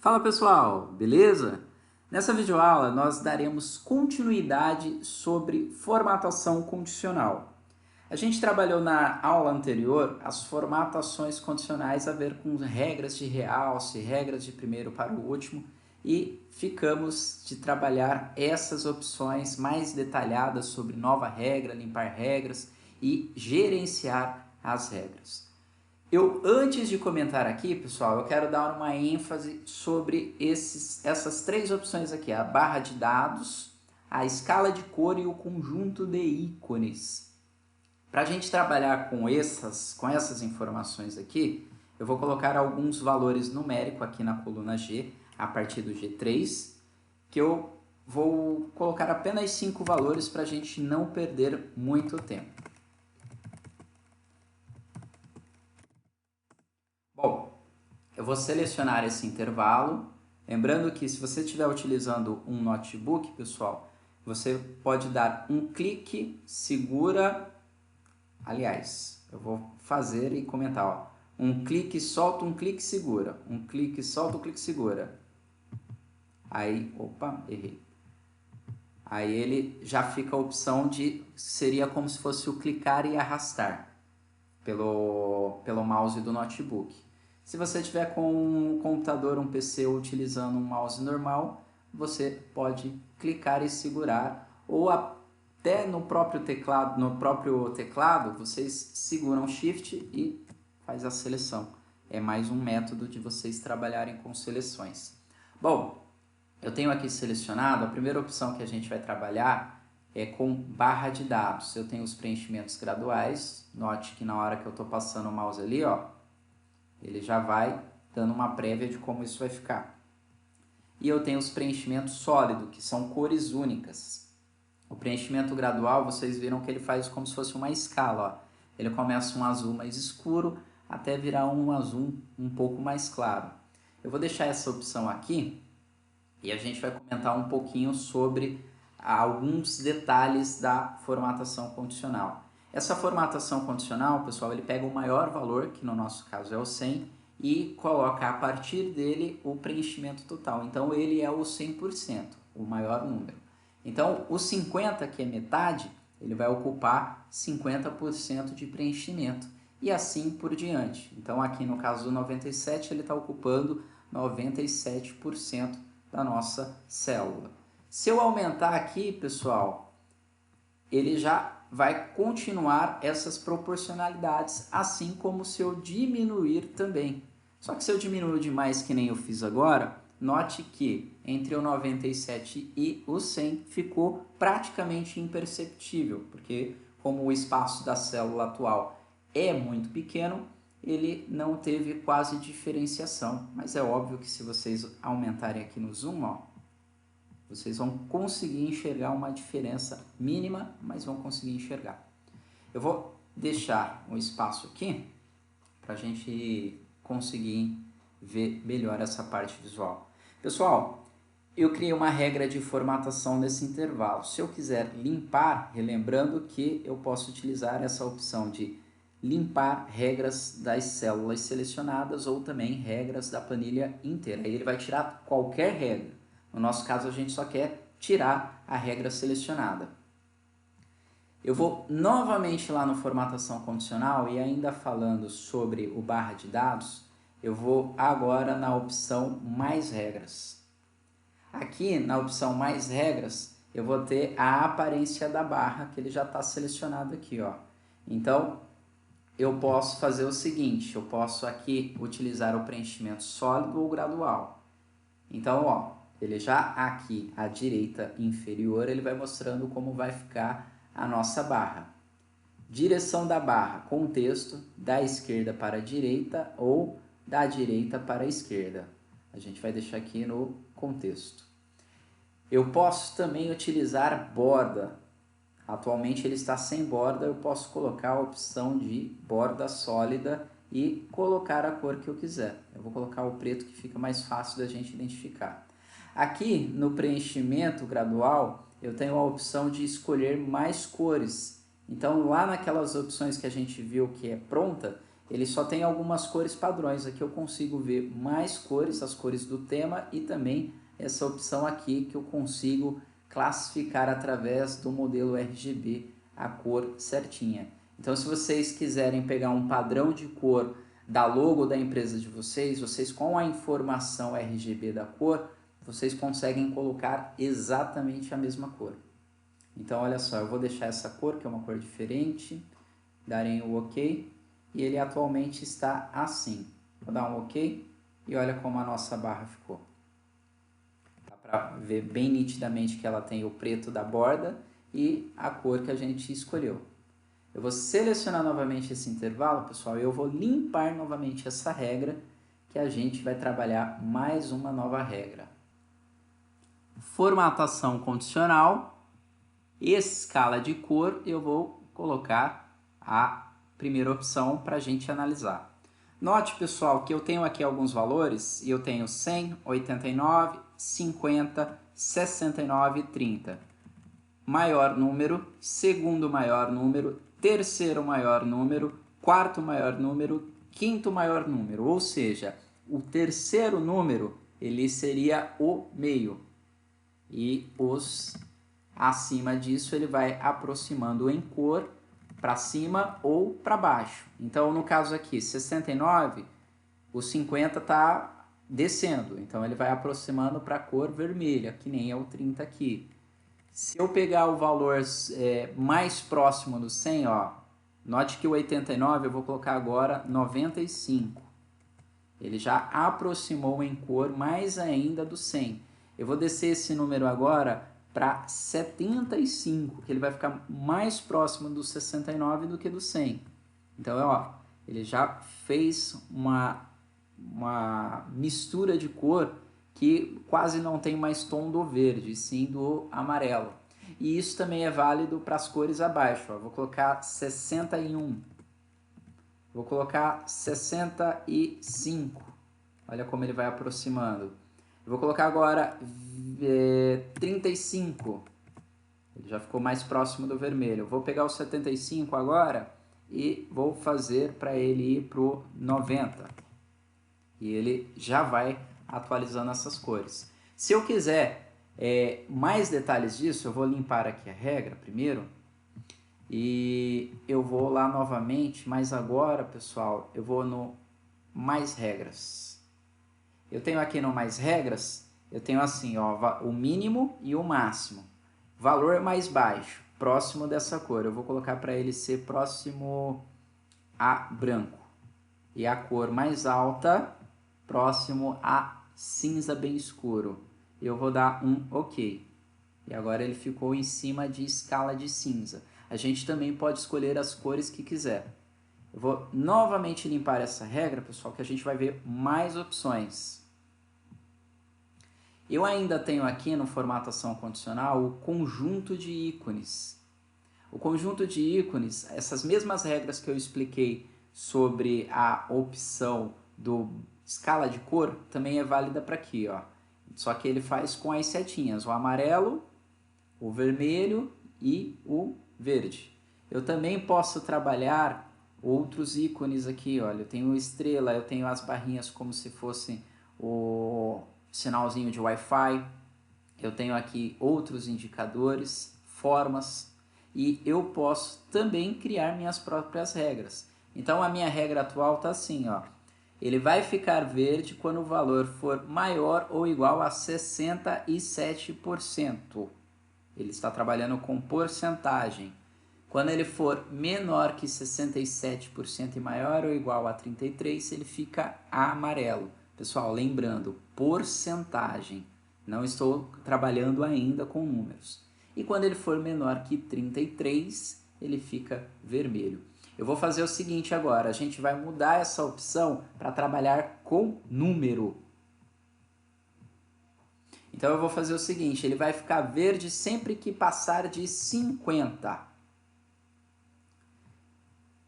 Fala pessoal, beleza? Nessa videoaula nós daremos continuidade sobre formatação condicional. A gente trabalhou na aula anterior as formatações condicionais a ver com regras de realce, regras de primeiro para o último e ficamos de trabalhar essas opções mais detalhadas sobre nova regra, limpar regras e gerenciar as regras. Antes de comentar aqui, pessoal, eu quero dar uma ênfase sobre essas três opções aqui, a barra de dados, a escala de cor e o conjunto de ícones. Para a gente trabalhar com essas informações aqui, eu vou colocar alguns valores numéricos aqui na coluna G, a partir do G3, que eu vou colocar apenas 5 valores para a gente não perder muito tempo. Bom, eu vou selecionar esse intervalo. Lembrando que se você estiver utilizando um notebook, pessoal, você pode dar um clique, segura. Aliás, eu vou fazer e comentar, ó. Um clique, solta, um clique, segura. Um clique, solta, um clique, segura. Aí, opa, errei. Aí ele já fica a opção de, seria como se fosse o clicar e arrastar pelo mouse do notebook. Se você tiver com um computador, um PC utilizando um mouse normal, você pode clicar e segurar, ou até no próprio teclado, vocês seguram Shift e faz a seleção. É mais um método de vocês trabalharem com seleções. Bom, eu tenho aqui selecionado, a primeira opção que a gente vai trabalhar é com barra de dados. Eu tenho os preenchimentos graduais. Note que na hora que eu estou passando o mouse ali, ó, ele já vai dando uma prévia de como isso vai ficar. E eu tenho os preenchimentos sólidos, que são cores únicas. O preenchimento gradual, vocês viram que ele faz como se fosse uma escala, ó. Ele começa um azul mais escuro até virar um azul um pouco mais claro. Eu vou deixar essa opção aqui e a gente vai comentar um pouquinho sobre alguns detalhes da formatação condicional. Essa formatação condicional, pessoal, ele pega o maior valor, que no nosso caso é o 100, e coloca a partir dele o preenchimento total. Então ele é o 100%, o maior número. Então o 50, que é metade, ele vai ocupar 50% de preenchimento e assim por diante. Então aqui no caso do 97, ele está ocupando 97% da nossa célula. Se eu aumentar aqui, pessoal, ele já vai continuar essas proporcionalidades, assim como se eu diminuir também. Só que se eu diminuir demais, que nem eu fiz agora, note que entre o 97 e o 100 ficou praticamente imperceptível, porque como o espaço da célula atual é muito pequeno, ele não teve quase diferenciação. Mas é óbvio que se vocês aumentarem aqui no zoom, ó, vocês vão conseguir enxergar uma diferença mínima, mas vão conseguir enxergar. Eu vou deixar um espaço aqui para a gente conseguir ver melhor essa parte visual. Pessoal, eu criei uma regra de formatação nesse intervalo. Se eu quiser limpar, relembrando que eu posso utilizar essa opção de limpar regras das células selecionadas ou também regras da planilha inteira. Aí ele vai tirar qualquer regra. No nosso caso, a gente só quer tirar a regra selecionada. Eu vou novamente lá no formatação condicional e ainda falando sobre o barra de dados, eu vou agora na opção mais regras. Aqui na opção mais regras, eu vou ter a aparência da barra, que ele já está selecionado aqui, ó. Então, eu posso fazer o seguinte, eu posso aqui utilizar o preenchimento sólido ou gradual. Então, ó, ele já aqui à direita inferior, ele vai mostrando como vai ficar a nossa barra. Direção da barra, contexto, da esquerda para a direita ou da direita para a esquerda. A gente vai deixar aqui no contexto. Eu posso também utilizar borda. Atualmente ele está sem borda, eu posso colocar a opção de borda sólida e colocar a cor que eu quiser. Eu vou colocar o preto que fica mais fácil da gente identificar. Aqui no preenchimento gradual, eu tenho a opção de escolher mais cores. Então lá naquelas opções que a gente viu que é pronta, ele só tem algumas cores padrões. Aqui eu consigo ver mais cores, as cores do tema, e também essa opção aqui que eu consigo classificar através do modelo RGB a cor certinha. Então, se vocês quiserem pegar um padrão de cor da logo da empresa de vocês, vocês com a informação RGB da cor, vocês conseguem colocar exatamente a mesma cor. Então, olha só, eu vou deixar essa cor, que é uma cor diferente, darem o OK, e ele atualmente está assim. Vou dar um OK e olha como a nossa barra ficou. Dá para ver bem nitidamente que ela tem o preto da borda e a cor que a gente escolheu. Eu vou selecionar novamente esse intervalo, pessoal, e eu vou limpar novamente essa regra, que a gente vai trabalhar mais uma nova regra. Formatação condicional, escala de cor, eu vou colocar a primeira opção para a gente analisar. Note, pessoal, que eu tenho aqui alguns valores, e eu tenho 100, 89, 50, 69 e 30. Maior número, segundo maior número, terceiro maior número, quarto maior número, quinto maior número. Ou seja, o terceiro número ele seria o meio. E os acima disso ele vai aproximando em cor para cima ou para baixo. Então, no caso aqui, 69, o 50 está descendo. Então, ele vai aproximando para a cor vermelha, que nem é o 30 aqui. Se eu pegar o valor mais próximo do 100, ó, note que o 89 eu vou colocar agora 95. Ele já aproximou em cor mais ainda do 100. Eu vou descer esse número agora para 75, que ele vai ficar mais próximo do 69 do que do 100. Então, ó, ele já fez uma mistura de cor que quase não tem mais tom do verde, sim do amarelo. E isso também é válido para as cores abaixo. Ó. Vou colocar 61. Vou colocar 65. Olha como ele vai aproximando. Eu vou colocar agora 35. Ele já ficou mais próximo do vermelho. Eu vou pegar o 75 agora e vou fazer para ele ir para o 90. E ele já vai atualizando essas cores. Se eu quiser mais detalhes disso, eu vou limpar aqui a regra primeiro. E eu vou lá novamente, mas agora, pessoal, eu vou no mais regras. Eu tenho aqui no mais regras, eu tenho assim, ó, o mínimo e o máximo. Valor mais baixo, próximo dessa cor. Eu vou colocar para ele ser próximo a branco. E a cor mais alta, próximo a cinza bem escuro. Eu vou dar um OK. E agora ele ficou em cima de escala de cinza. A gente também pode escolher as cores que quiser. Eu vou novamente limpar essa regra, pessoal, que a gente vai ver mais opções. Eu ainda tenho aqui no formatação condicional o conjunto de ícones. O conjunto de ícones, essas mesmas regras que eu expliquei sobre a opção do escala de cor, também é válida para aqui, ó. Só que ele faz com as setinhas, o amarelo, o vermelho e o verde. Eu também posso trabalhar outros ícones aqui, olha, eu tenho estrela, eu tenho as barrinhas como se fossem o sinalzinho de Wi-Fi, eu tenho aqui outros indicadores, formas, e eu posso também criar minhas próprias regras. Então a minha regra atual está assim, ó, ele vai ficar verde quando o valor for maior ou igual a 67%. Ele está trabalhando com porcentagem. Quando ele for menor que 67% e maior ou igual a 33%, ele fica amarelo. Pessoal, lembrando, porcentagem. Não estou trabalhando ainda com números. E quando ele for menor que 33%, ele fica vermelho. Eu vou fazer o seguinte agora, a gente vai mudar essa opção para trabalhar com número. Então eu vou fazer o seguinte, ele vai ficar verde sempre que passar de 50.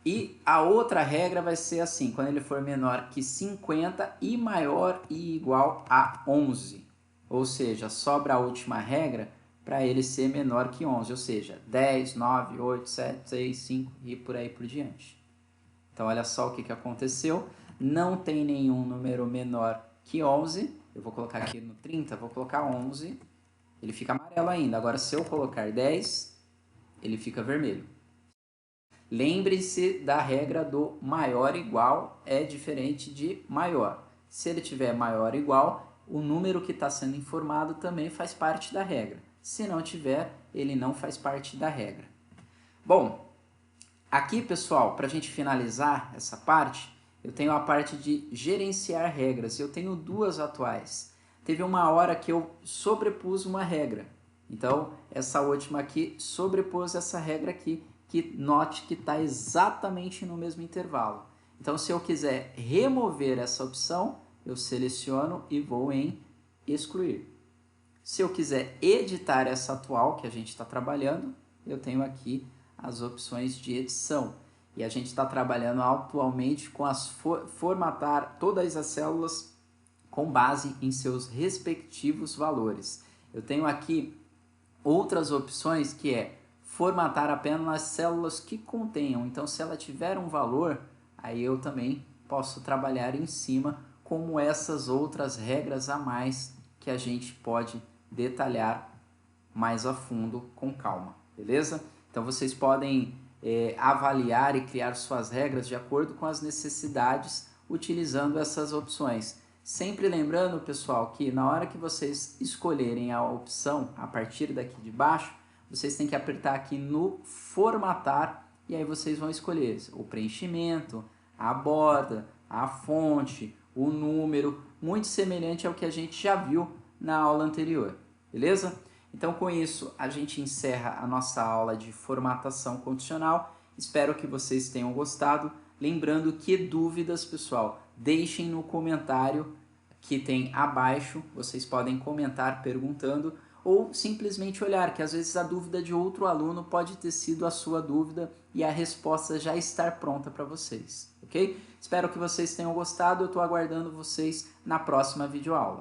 E a outra regra vai ser assim, quando ele for menor que 50 e maior e igual a 11. Ou seja, sobra a última regra para ele ser menor que 11, ou seja, 10, 9, 8, 7, 6, 5 e por aí por diante. Então, olha só o que aconteceu. Não tem nenhum número menor que 11. Eu vou colocar aqui no 30, vou colocar 11. Ele fica amarelo ainda. Agora, se eu colocar 10, ele fica vermelho. Lembre-se da regra do maior igual é diferente de maior. Se ele tiver maior ou igual, o número que está sendo informado também faz parte da regra. Se não tiver, ele não faz parte da regra. Bom, aqui, pessoal, para a gente finalizar essa parte, eu tenho a parte de gerenciar regras. Eu tenho duas atuais. Teve uma hora que eu sobrepus uma regra. Então, essa última aqui sobrepôs essa regra aqui, que note que está exatamente no mesmo intervalo. Então, se eu quiser remover essa opção, eu seleciono e vou em excluir. Se eu quiser editar essa atual que a gente está trabalhando, eu tenho aqui as opções de edição. E a gente está trabalhando atualmente com as formatar todas as células com base em seus respectivos valores. Eu tenho aqui outras opções que é formatar apenas as células que contenham. Então, se ela tiver um valor, aí eu também posso trabalhar em cima como essas outras regras a mais que a gente pode detalhar mais a fundo com calma, beleza? Então, vocês podem avaliar e criar suas regras de acordo com as necessidades utilizando essas opções. Sempre lembrando, pessoal, que na hora que vocês escolherem a opção a partir daqui de baixo, vocês têm que apertar aqui no formatar e aí vocês vão escolher o preenchimento, a borda, a fonte, o número, muito semelhante ao que a gente já viu na aula anterior, beleza? Então, com isso, a gente encerra a nossa aula de formatação condicional. Espero que vocês tenham gostado. Lembrando que dúvidas, pessoal, deixem no comentário que tem abaixo. Vocês podem comentar perguntando ou simplesmente olhar, que às vezes a dúvida de outro aluno pode ter sido a sua dúvida e a resposta já estar pronta para vocês, ok? Espero que vocês tenham gostado. Eu estou aguardando vocês na próxima videoaula.